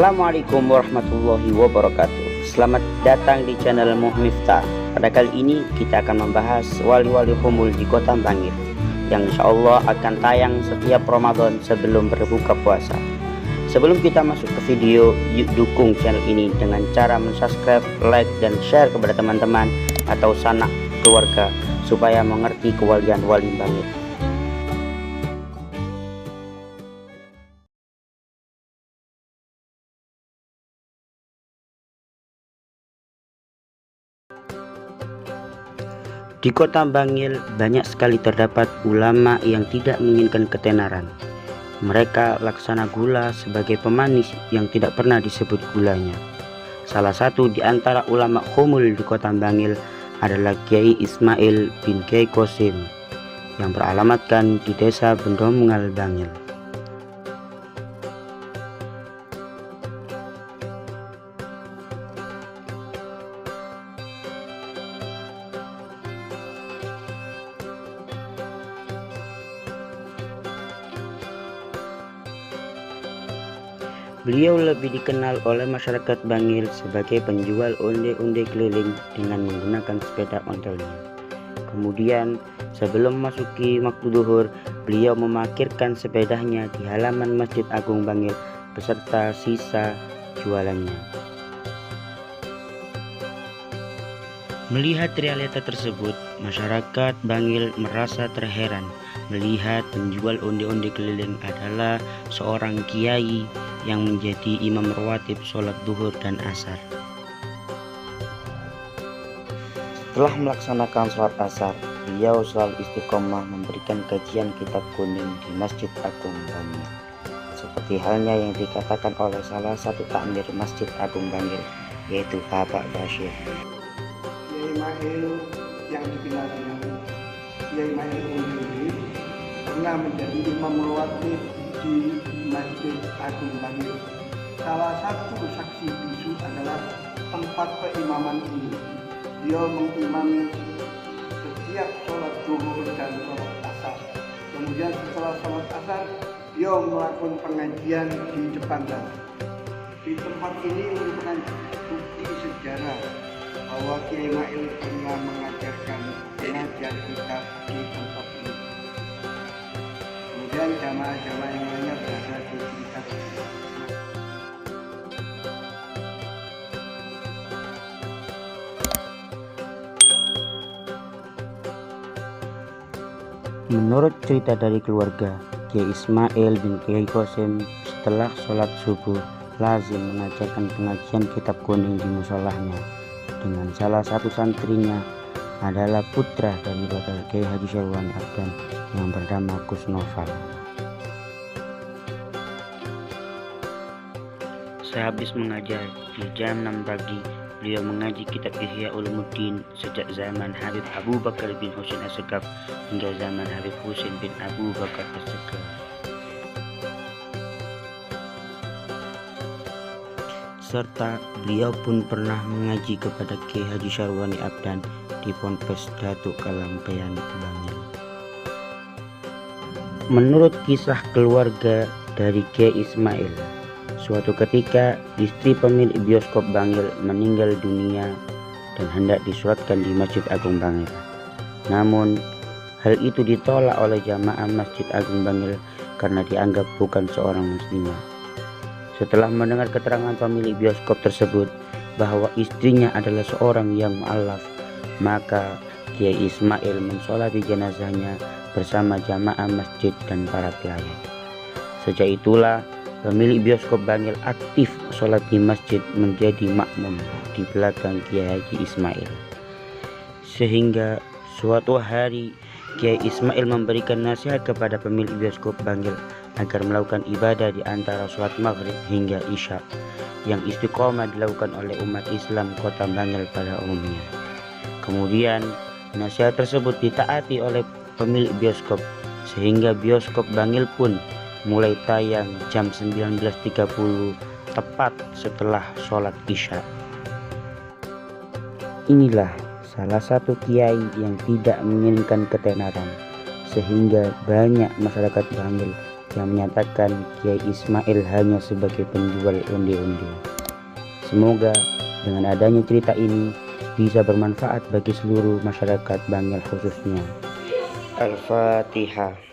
Assalamualaikum warahmatullahi wabarakatuh. Selamat datang di channel Muhmiftah. Pada kali ini kita akan membahas wali-wali humul di kota Bangil yang insya Allah akan tayang setiap Ramadan sebelum berbuka puasa. Sebelum kita masuk ke video, yuk dukung channel ini dengan cara subscribe, like, dan share kepada teman-teman atau sanak keluarga supaya mengerti kewalian wali Bangil. Di kota Bangil banyak sekali terdapat ulama yang tidak menginginkan ketenaran. Mereka laksana gula sebagai pemanis yang tidak pernah disebut gulanya. Salah satu di antara ulama humul di kota Bangil adalah Kiai Ismail bin Kiai Qasim yang beralamatkan di desa Bendomungal, Bangil. Beliau lebih dikenal oleh masyarakat Bangil sebagai penjual onde-onde keliling dengan menggunakan sepeda ontelnya. Kemudian sebelum memasuki waktu duhur, beliau memarkirkan sepedanya di halaman Masjid Agung Bangil beserta sisa jualannya. Melihat realita tersebut, masyarakat Bangil merasa terheran melihat penjual onde-onde keliling adalah seorang kiai yang menjadi imam rawatib sholat duhur dan asar. Setelah melaksanakan sholat asar, beliau selalu istiqomah memberikan kajian kitab kuning di Masjid Agung Bangil. Seperti halnya yang dikatakan oleh salah satu takmir Masjid Agung Bangil, yaitu Bapak Bashir. Kiai Mail yang dikenal dengan Kiai Mail ini pernah menjadi imam rawatib di Masjid Agung Bangil. Salah satu saksi bisu adalah tempat keimaman ini. Dia mengimami setiap sholat zuhur dan sholat asar. Kemudian setelah sholat asar, dia melakukan pengajian di depan lagi. Di tempat ini merupakan bukti sejarah bahwa Kiai Mail pernah mengajarkan pengajian kitab di tempat ini. Kemudian jamaah-jamaah yang lainnya berada di sekitar. Menurut cerita dari keluarga, Kiai Ismail bin Kiai Qasim setelah sholat subuh lazim mengajarkan pengajian kitab kuning di musolahnya dengan salah satu santrinya adalah putra dari Bapak Kiai Haji Syarwani Abdan yang bernama Gus Noval. Sehabis mengajar di jam 6 pagi, beliau mengaji kitab Ihya Ulumuddin sejak zaman Habib Abu Bakar bin Husain As-Segaf hingga zaman Habib Husain bin Abu Bakar As-Segaf. Serta beliau pun pernah mengaji kepada Kiai Haji Syarwani Abdan di Ponpes Datuk Kalampeyan Bangil. Menurut kisah keluarga dari Kiai Ismail, suatu ketika istri pemilik bioskop Bangil meninggal dunia dan hendak disolatkan di Masjid Agung Bangil. Namun hal itu ditolak oleh jamaah Masjid Agung Bangil karena dianggap bukan seorang muslimah. Setelah mendengar keterangan pemilik bioskop tersebut bahwa istrinya adalah seorang yang mu'alaf, maka Kiai Ismail mensolati jenazahnya bersama jamaah masjid dan para pelayan. Sejak itulah pemilik bioskop Bangil aktif sholat di masjid menjadi makmum di belakang Kiai Haji Ismail. Sehingga suatu hari Kiai Ismail memberikan nasihat kepada pemilik bioskop Bangil agar melakukan ibadah di antara sholat maghrib hingga isya yang istiqomah dilakukan oleh umat Islam kota Bangil pada umumnya. Kemudian nasihat tersebut ditaati oleh pemilik bioskop sehingga bioskop Bangil pun mulai tayang jam 19.30 tepat setelah sholat isya. Inilah salah satu kiai yang tidak menginginkan ketenaran sehingga banyak masyarakat Bangil yang menyatakan Kiai Ismail hanya sebagai penjual onde-onde. Semoga dengan adanya cerita ini bisa bermanfaat bagi seluruh masyarakat Bangil khususnya. Al-Fatihah.